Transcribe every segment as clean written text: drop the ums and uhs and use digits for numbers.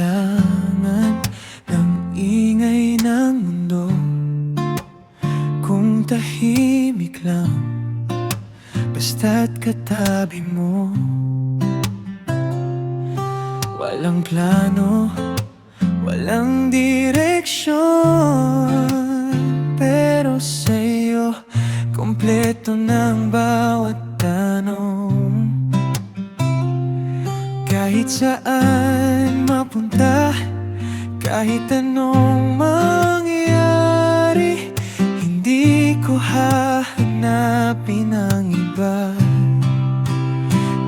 kailangan ng ingay ng mundo. Kung tahimik lang, basta't katabi mo. Walang plano, walang direksyon, pero sa'yo kompleto ng bawat tanong. Kahit saan mapunta, kahit anong mangyari, hindi ko hahanapin ang iba.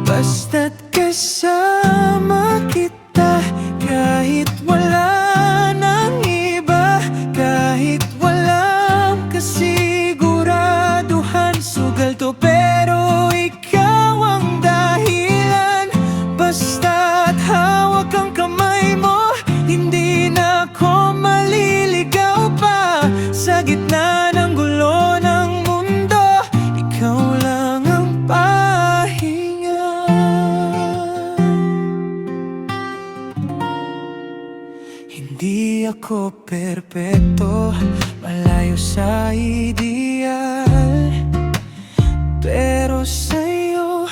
Basta't kasama kita, kahit wala nang iba, kahit walang kasiguraduhan. Sugal to pero ikaw ang dahilan. Basta't hawak ang kamay mo, hindi na ako maliligaw pa. Sa gitna ng gulo ng mundo, ikaw lang ang pahinga. Hindi ako perpekto, malayo sa ideal, pero sa'yo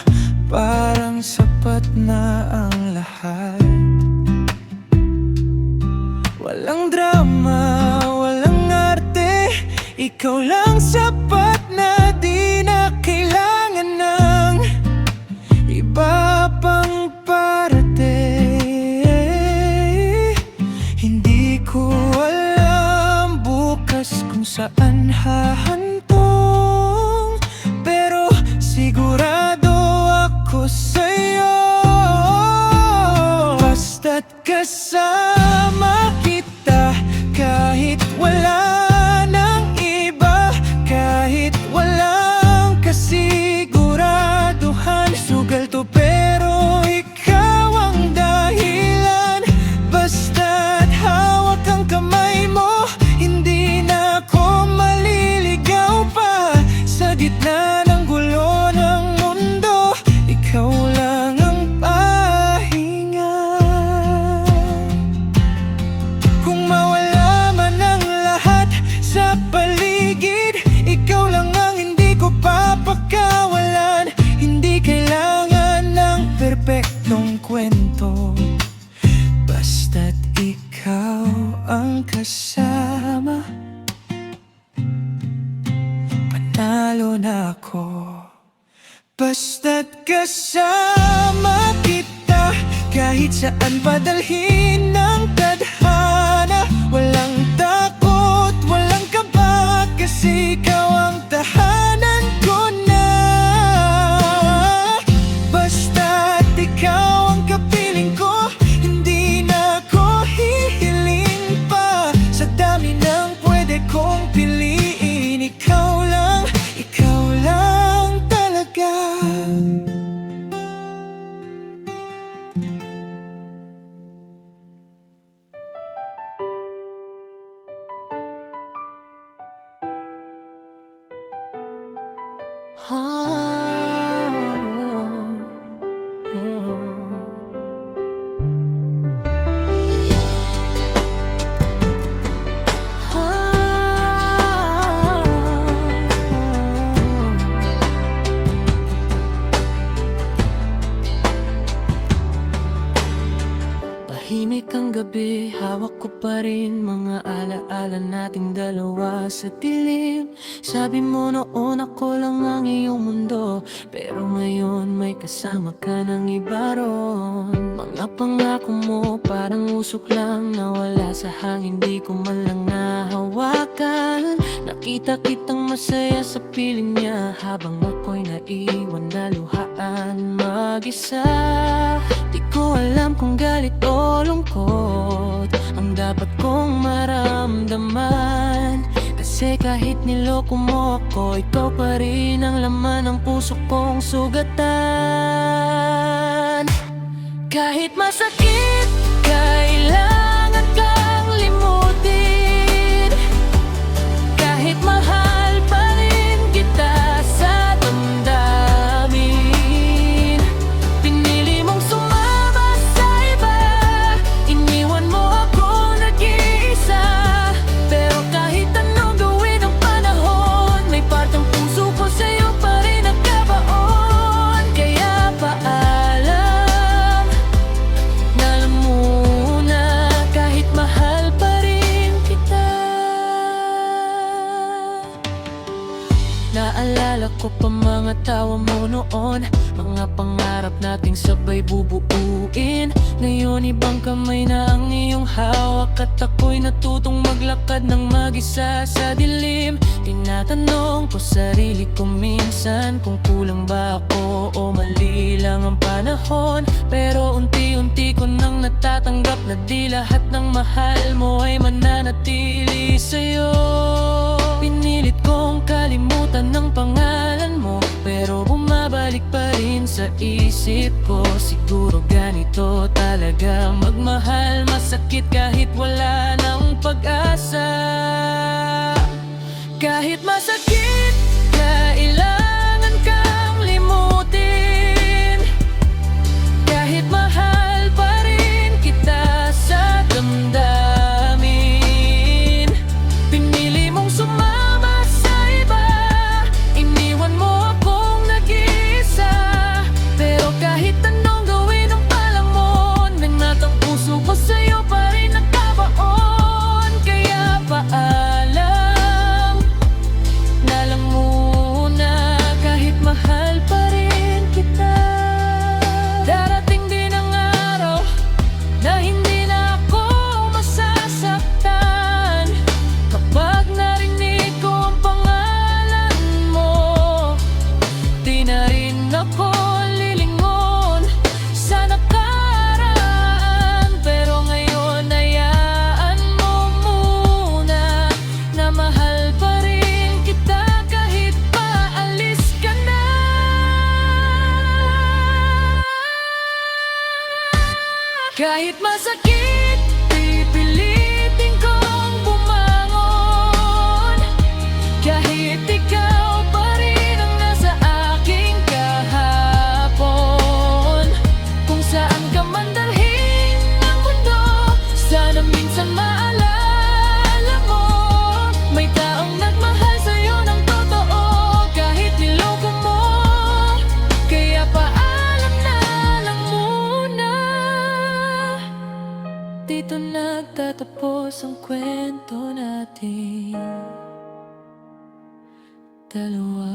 parang sapat na ang lahat. Walang drama, walang arte, ikaw lang sapat na di na kailangan ng iba pang parating. Hindi ko alam bukas kung saan hahantong, pero sigurado ako sa'yo. Basta't kasama kita, kahit wala nang iba, kahit walang kasiguraduhan. Sugal to pero ikaw ang dahilan. Basta't hawak ang kamay mo, hindi na ako maliligaw pa. Sa gitna ng gulo ng mundo, ikaw lang ang pahinga. Kung mawala man ang lahat sa paligid, ikaw lang ang hindi ko papakawalan. Hindi kailangan ng perpektong kwento, basta't ikaw ang kasama, panalo na ako. Basta't kasama kita, kahit saan padalhin ng tadhana. Walang takot, walang kaba, kasi ikaw ang tahanan ko na. Basta't ikaw ang kapiling ko, hindi na ako hihiling pa. Sa dami ng pwede kong piliin, ikaw lang talaga. Tahimik ang gabi, hawak ko pa rin mga alaala nating dalawa sa dilim. Sabi mo noon ako lang ang iyong mundo, pero ngayon may kasama ka ng iba ron. Mga pangako mo parang usok lang nawala sa hangin, di ko man lang nahawakan. Nakita kitang masaya sa piling niya, habang ako'y naiwan na luhaan mag-isa. Di ko alam kung galit o lungkot ang dapat kong maramdaman, kasi kahit niloko mo ako, ikaw pa rin ang laman ng puso kong sugatan. Kahit masakit, kailangan kang limutin. Kahit mahal pa rin kita sa damdamin, pinili mong sumama sa iba, iniwan tawa mo noon, mga pangarap nating sabay bubuuin. Ngayon ibang kamay na ang iyong hawak, at ako'y natutong maglakad ng mag-isa sa dilim. Tinatanong ko sarili ko minsan kung kulang ba ako o mali lang ang panahon. Pero unti-unti ko nang natatanggap na di lahat ng mahal mo ay mananatili sa'yo. Pinilit kong kalimutan ng pangalan mo, pero bumabalik pa rin sa isip ko. Siguro ganito talaga magmahal, masakit kahit wala ng pag-asa. Kahit masakit, kailangan kang limutin. Kahit mahal pa rin kita sa damdamin. Pinili mong sumama sa iba, iniwan mo akong nag-iisa. Pero kahit anong gawin ang palamon, nangat ang puso ko sa'yo pa rin nakabaon. Kaya paalam na lang muna, kahit mahal pa rin kita. Darating din ang araw na hindi na ako masasaktan kapag narinig ko ang pangalan mo. Di na rin ako lilingon sa nakaraan, pero ngayon hayaan mo muna na mahal pa rin kita kahit paalis ka na. Kahit masakit, pipilitin kong bumangon. Kahit ikaw pa rin ang nasa aking kahapon. Kung saan ka man dalhin ng mundo, sana minsan maalala mo may taong nagmahal sa'yo ng totoo, kahit niloko mo. Kaya paalam na lang muna. Dito nagtatapos ang kwento natin dalawa.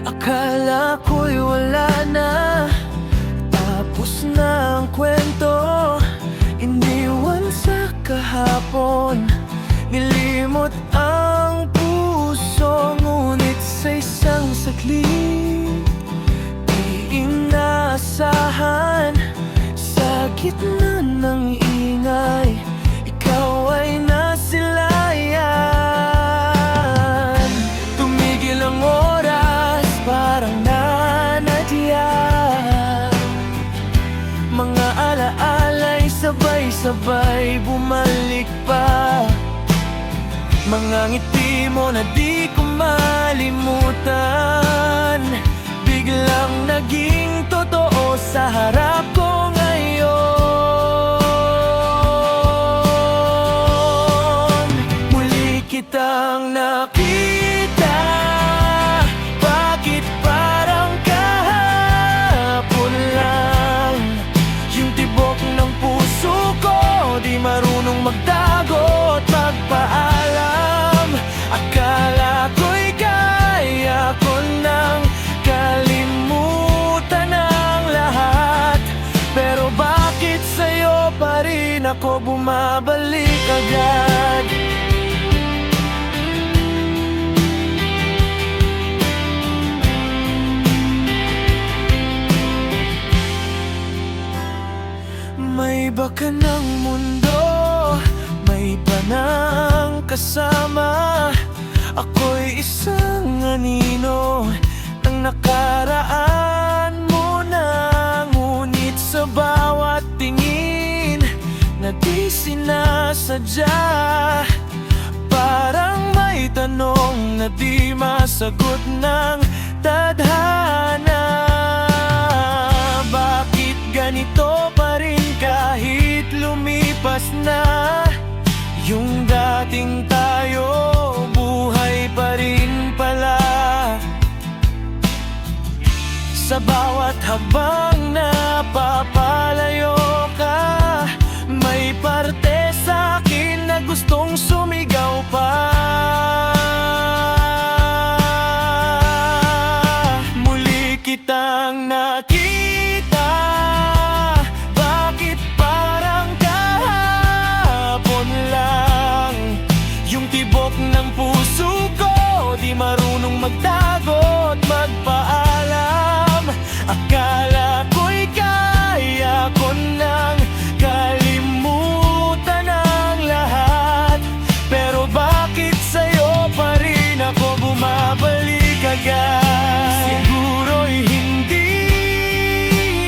Akala ko'y wala na, tapos na ang kwento. Iniwan sa kahapon, nilimot ang puso. Ngunit sa isang saglit, di inaasahan, sa gitna ng ingay, ikaw ay nasilayan. Tumigil ang oras, parang nanadya. Mga alaala'y sabay-sabay bumalik pa. Mga ngiti mo na di ko malimutan, biglang naging totoo sa harap ko ngayon. Muli kitang nakita, bakit parang kahapon lang? Yung tibok ng puso ko di marunong magtago at magpaalam. Akala ko'y kaya ko nang kalimutan ang lahat, pero bakit sa'yo pa rin ako bumabalik agad? May iba ka ng mundo, may iba nang kasama. Ako'y isang anino ng nakaraan mo na. Ngunit sa bawat tingin sadya. Parang may tanong na di masagot ng tadhana. Bakit ganito pa rin kahit lumipas na yung dating tayo? Buhay pa rin pala. Sa bawat habang napapalayo ka, may parte sa'kin na gustong sumigaw pa. Muli kitang nakita, bakit parang kahapon lang? Yung tibok ng puso ko, di marunong magtago at magpaalam. Akala ko'y kaya ko nang kalimutan ang lahat, pero bakit sa'yo pa rin ako bumabalik agad? Siguro'y hindi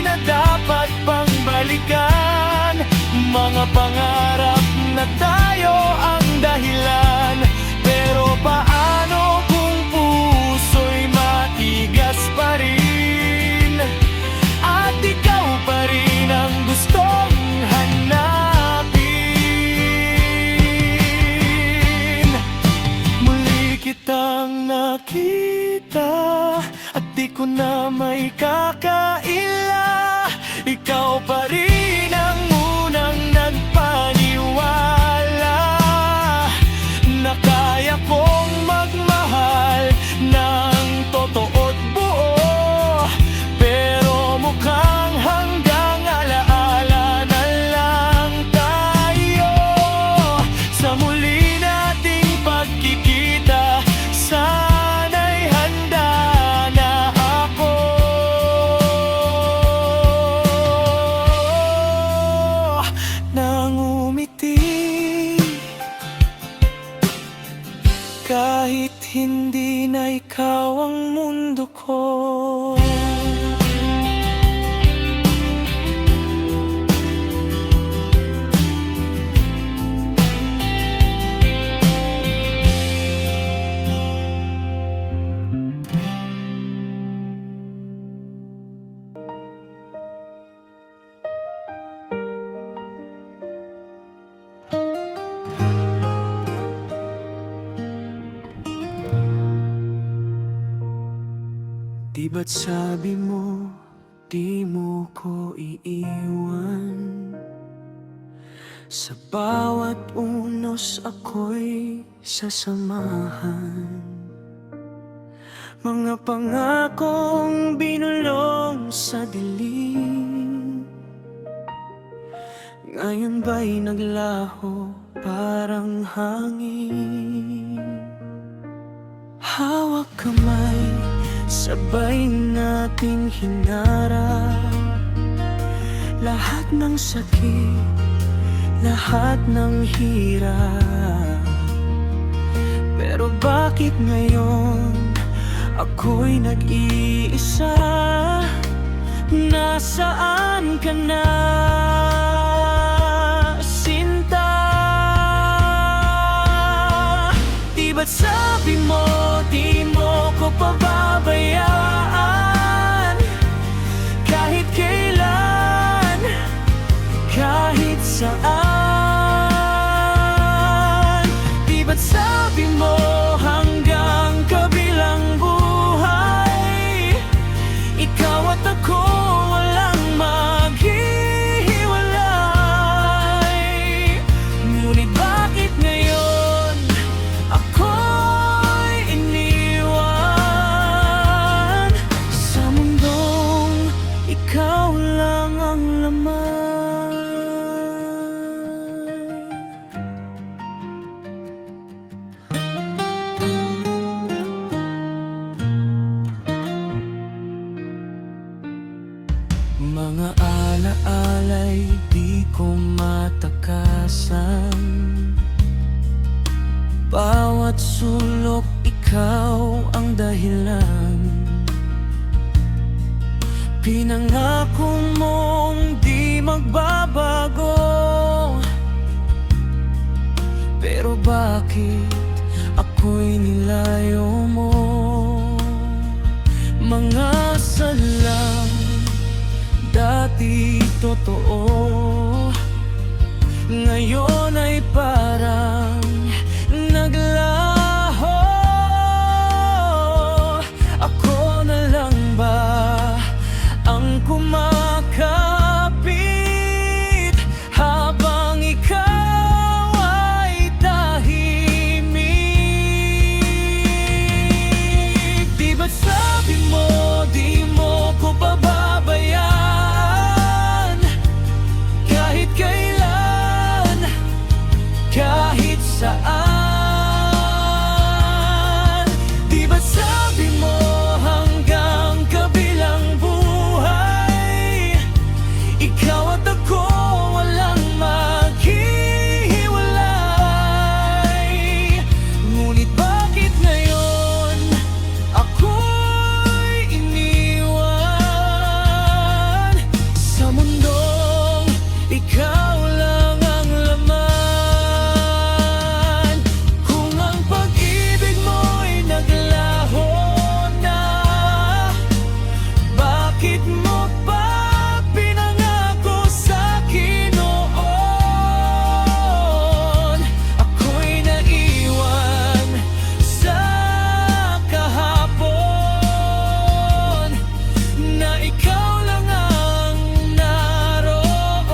na dapat pang balikan. Mga pangarap na tayo ang dahilan, pero paano kung puso'y matigas pa rin? At ikaw pa rin ang gustong hanapin. Muli kitang nakita at di ko na may kakaila. Ikaw pa rin ang unang nagpaniwala na kaya kong magmahal ng totoo't buo. Pero mukhang hanggang alaala na lang tayo. Sa muli nating pagkikita, sana'y handa na ako. Nang umiti, kahit hindi na ikaw ang mundo ko. Di ba't sabi mo, di mo ko iiwan? Sa bawat unos ako'y sasamahan. Mga pangakong binulong sa dilim, ngayon ba'y naglaho parang hangin? Hawak kamay, sabay nating hinarap lahat ng sakit, lahat ng hirap. Pero bakit ngayon ako'y nag-iisa? Nasaan ka na, sinta? Di ba't sabi mo, di mo ko pababayaan? Kahit kailan, kahit saan. Di ba't sabi mo, hanggang kabilang buhay, ikaw at ako walang maghihiwalay. Ngunit bakit ngayon ako'y iniwan sa mundong ikaw lang ang laman? Mga alaala'y di ko matakasan. Bawat sulok ikaw ang dahilan. Pinangako mong di magbabago, bakit ako'y nilayo mo. Mga salang dati totoo, ngayon ay parang naglaho. Ako na lang ba ang kumakapit habang ikaw ay tahimik? Di ba't sabi mo di mo ko pababayaan, kahit kailan, kahit saan? Di ba't sabi mo hanggang kabilang buhay, ikaw at ako walang maghihiwalay? Ngunit bakit ngayon ako'y iniwan sa mundong ikaw lang ang laman? Kung ang pag-ibig mo'y naglaho na, bakit mo pa pinangako sa'kin noon? Ako'y naiwan sa kahapon na ikaw lang ang naroon.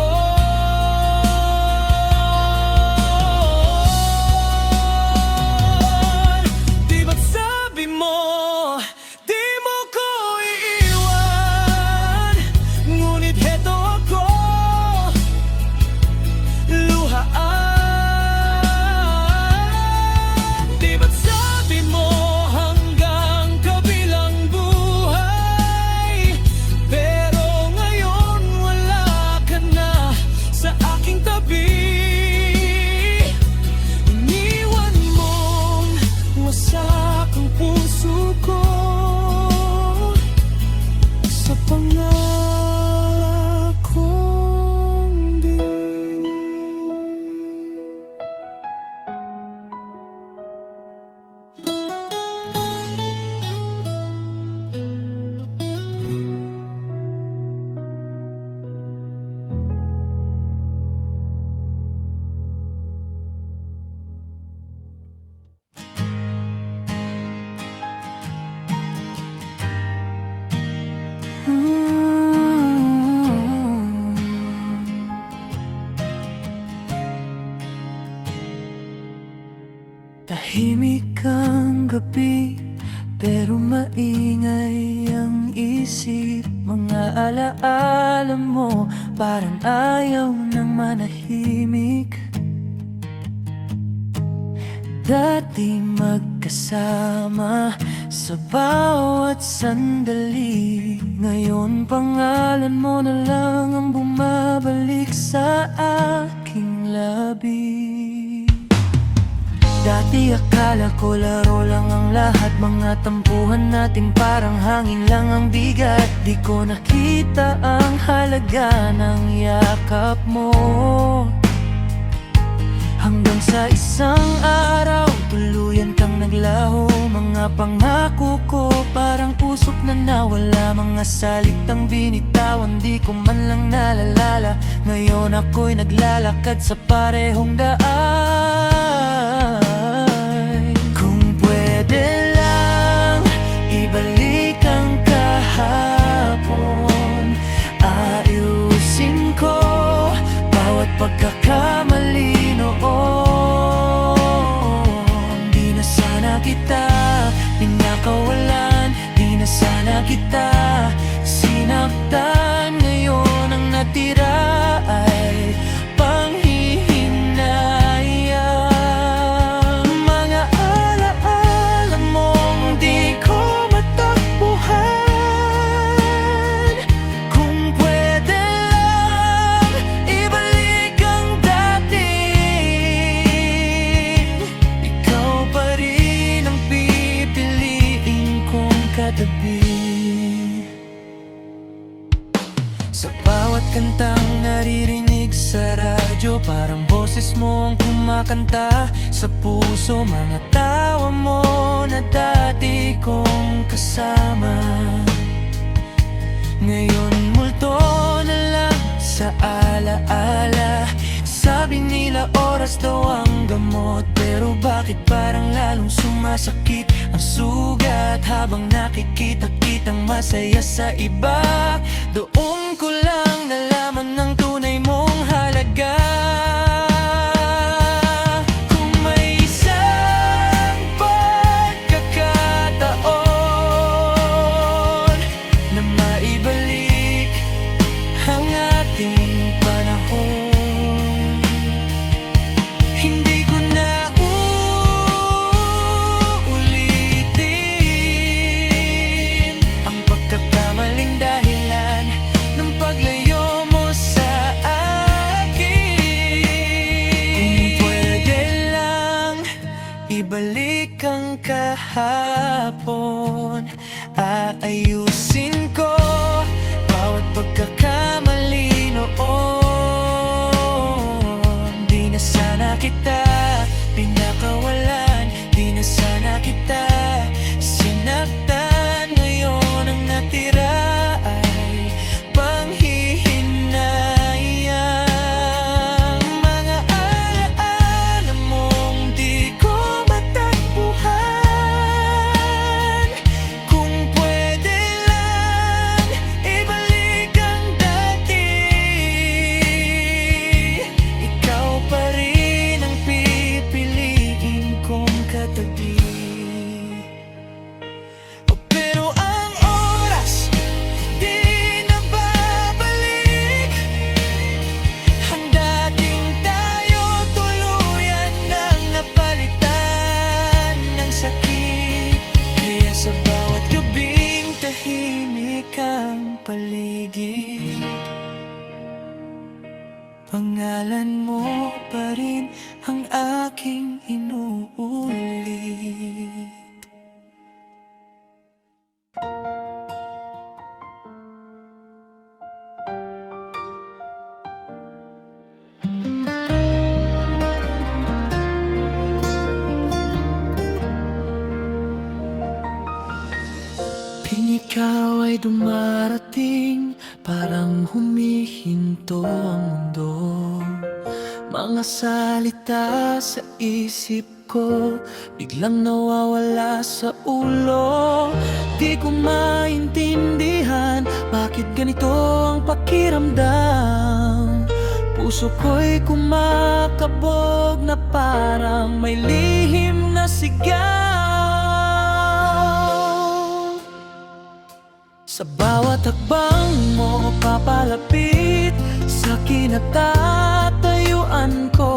Di ba't sabi mo di mo ko iiwan, ngunit heto ako luhaan? Di ba't sabi mo hanggang kabilang buhay, pero ngayon wala ka na sa aking tabi? Iniwan mong wasak ang puso ko sa pangakong di. Tahimik ang gabi, pero maingay ang isip. Mga alaala mo parang ayaw nang manahimik. Dati magkasama sa bawat sandali, ngayon pangalan mo na lang ang bumabalik sa aking labi. Dati akala ko laro lang ang lahat, mga tampuhan natin parang hangin lang ang bigat. Di ko nakita ang halaga ng yakap mo, hanggang sa isang araw tuluyan kang naglaho. Mga pangako ko parang usok na nawala, mga salitang binitawan di ko man lang nalalala. Ngayon ako'y naglalakad sa parehong daan. Kung pwede lang ibalik ang kahapon, ayusin ko bawat pagkakamali noon. Di na sana kita pinakawalan, di na sana kita sinaktan. Ngayon ang natira ay panghihinayang. Mga alaala mong di ko matakbuhan. Kung pwede lang ibalik ang dati, ikaw pa rin ang pipiliin kong katabi. Sa bawat kantang naririnig sa radyo, parang boses mo ang kumakanta sa puso. Mga tawa mo na dati kong kasama, ngayon multo na lang sa alaala. Sabi nila oras daw ang gamot, pero bakit parang lalong sumasakit ang sugat habang nakikita kitang masaya sa iba? Doon ko lang nalaman ng tunay mong halaga. Kung may isang pagkakataon na maibalik ang ating panahon, hindi ko na uulitin ang pagkakamaling dahilan ng paglayo mo sa akin. Kung pwede lang ibalik ang kahapon, aayusin ko bawat pagkakamali noon. Di na sana kita pinakawalan, di na sana kita sinaktan. Ngayon ang natira ay panghihinayang mga alaala mong di ko matakbuhan. Kung pwede lang ibalik ang dati, ikaw pa rin ang pipiliin kong katabi. Pero ang oras di na babalik, ang dating tayo tuluyan nang napalitan ng sakit. Kaya sa bawat gabing tahimik ang paligid, pangalan mo pa rin ang aking inuulit. Tuwing ikaw ay dumarating, parang humihinto ang mundo. Mga salita sa isip ko biglang nawawala sa ulo. Di ko maintindihan bakit ganito ang pakiramdam. Puso ko'y kumakabog na parang may lihim na sigaw. Sa bawat hakbang mo papalapit sa kinatatayuan ko,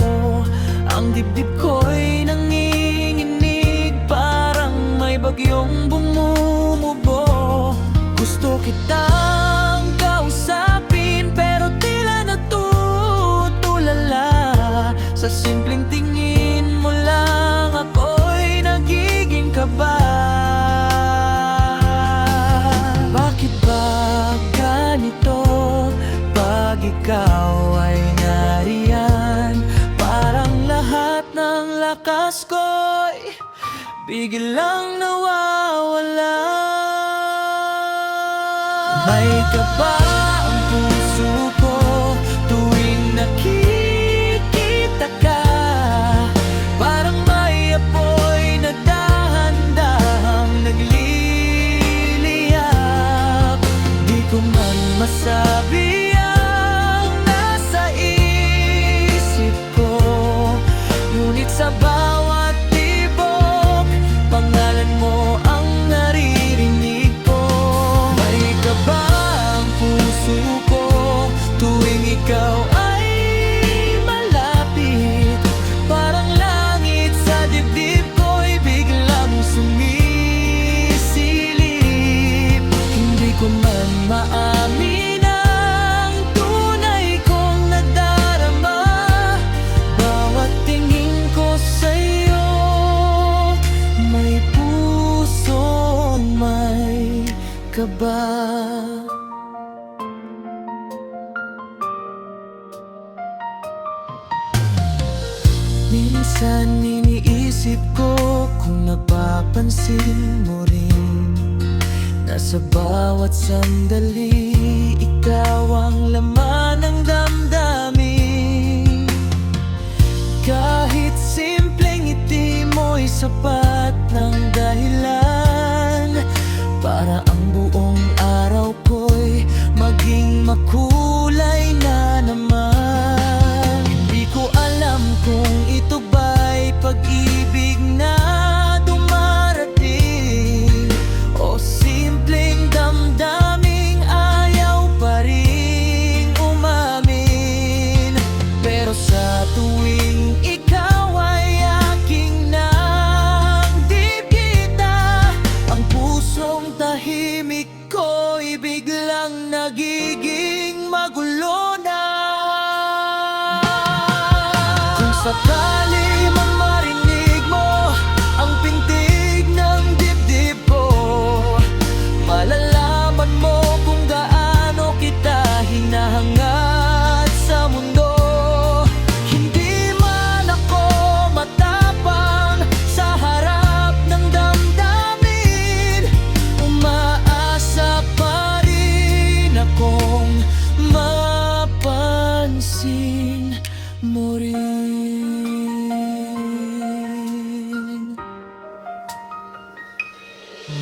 ang dibdib ko'y nanginginig, parang may bagyong bumumubo. Gusto kitang kausapin pero tila natutulala. Sa simpleng tingin mo lang ako'y nagiging kaba. Bakit ba ganito pag ikaw ay nariyan? Parang lahat ng lakas ko'y biglang nawawala. May kaba ang puso ko tuwing nakikita ka. Parang may apoy na dahan-dahang nagliliyab. Di ko man masabi ang nasa isip ko, ngunit sa bawat tibok, pangalan mo ang naririnig ko. May kaba ang puso ko tuwing ikaw ay malapit. Parang langit sa dibdib ko'y biglang sumisilip. Hindi ko man maamin ang tunay kong nadarama. Bawat tingin ko sa'yo, may pusong may kaba. Iniisip ko kung napapansin mo rin na sa bawat sandali ikaw ang laman ng damdamin. Kahit simpleng ngiti mo'y sapat ng dahilan para ang buong araw ko'y maging makulay na naman. Hindi ko alam kung ito ba'y pag-ibig na dumarating o simpleng damdaming ayaw pa ring umamin. Pero sa tuwing ikaw ay aking nangdibdita, ang pusong tahimik ko'y biglang nagiging magulo na. Kung sakali man marinig mo ang pintig ng dibdib ko, malalaman mo kung gaano kita hinahangad sa mundo. Hindi man ako matapang sa harap ng damdamin, umaasa pa rin akong mapansin mo rin.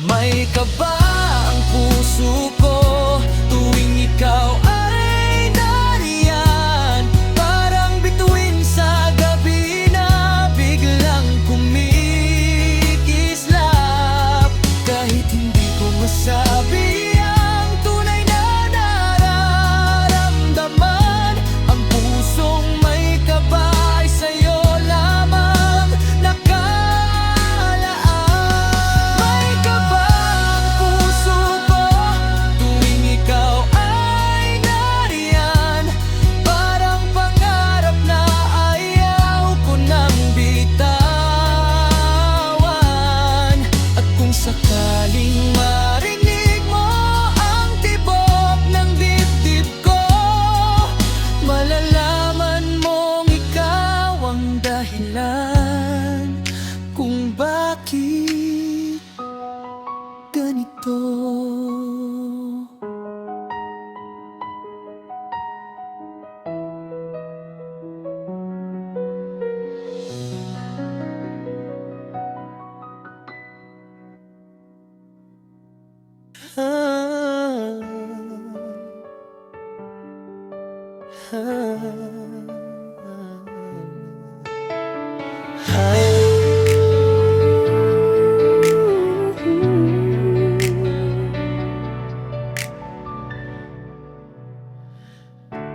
May kaba ang puso ko tuwing ikaw ay nariyan, parang bituin sa gabi na biglang kumikislap. Kahit hindi ko masabi ang tunay na nararamdaman, ang pusong may kaba ay sa'yo lamang nakalaan. May kaba ang puso ko tuwing ikaw ay nariyan, parang pangarap na ayaw ko nang bitawan. At kung sakaling marinig mo ang tibok ng dibdib ko, malalaman mong ikaw ang dahilan kung bakit ganito.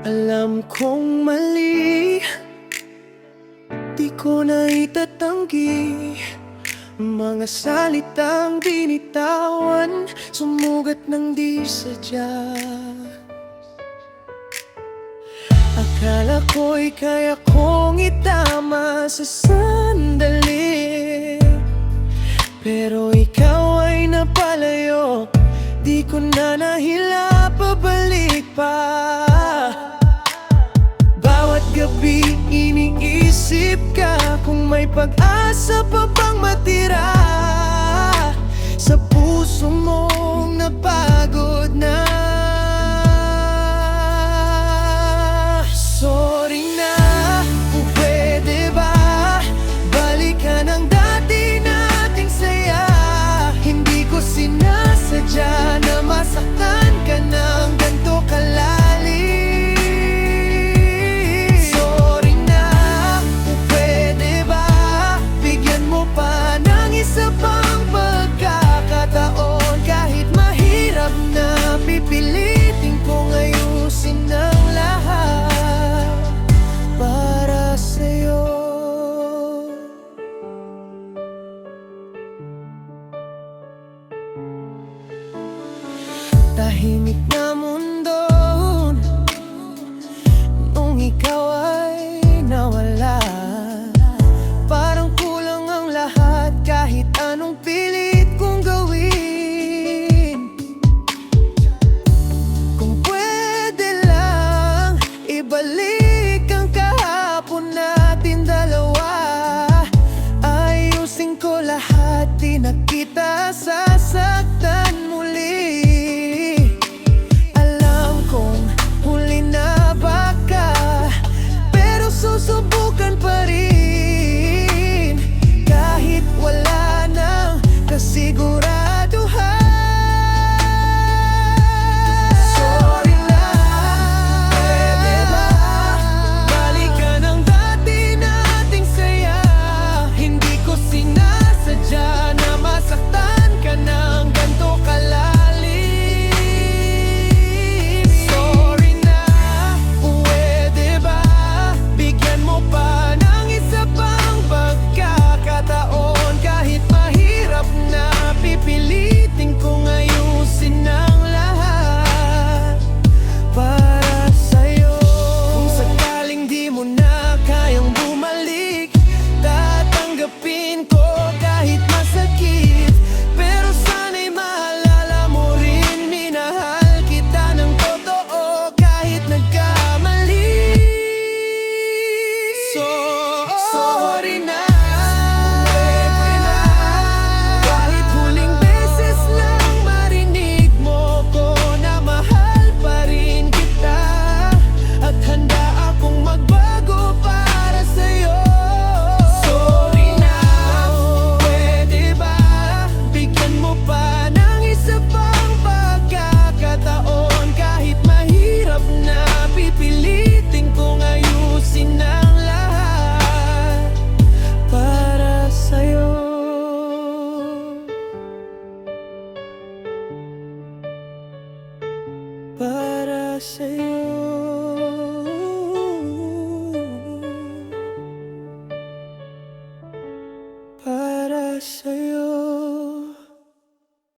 Alam kong mali, di ko na itatanggi mga salitang binitawan, sumugat ng di sadya. Akala ko'y kaya kong itama sa sandali, pero ikaw ay napalayo, di ko na nahila pabalik pa. Bawat gabi iniisip ka kung may pag-asa pa bang matira sa puso mong napagod na. Sorry na, kung pwede ba balikan ang dati nating saya. Hindi ko sinasadya na masaktan ka ng ganito kalalim. Sorry na, kung pwede ba bigyan mo pa ng isa pang pagkakataon. Kahit mahirap na pipilitin kong ayusin ang lahat para sa'yo. Tahimik na mundo nung ikaw ay nawala, parang kulang ang lahat kahit anong pilit kong gawin. Kung pwede lang ibalik ang kahapon natin dalawa, ayos sa'yo.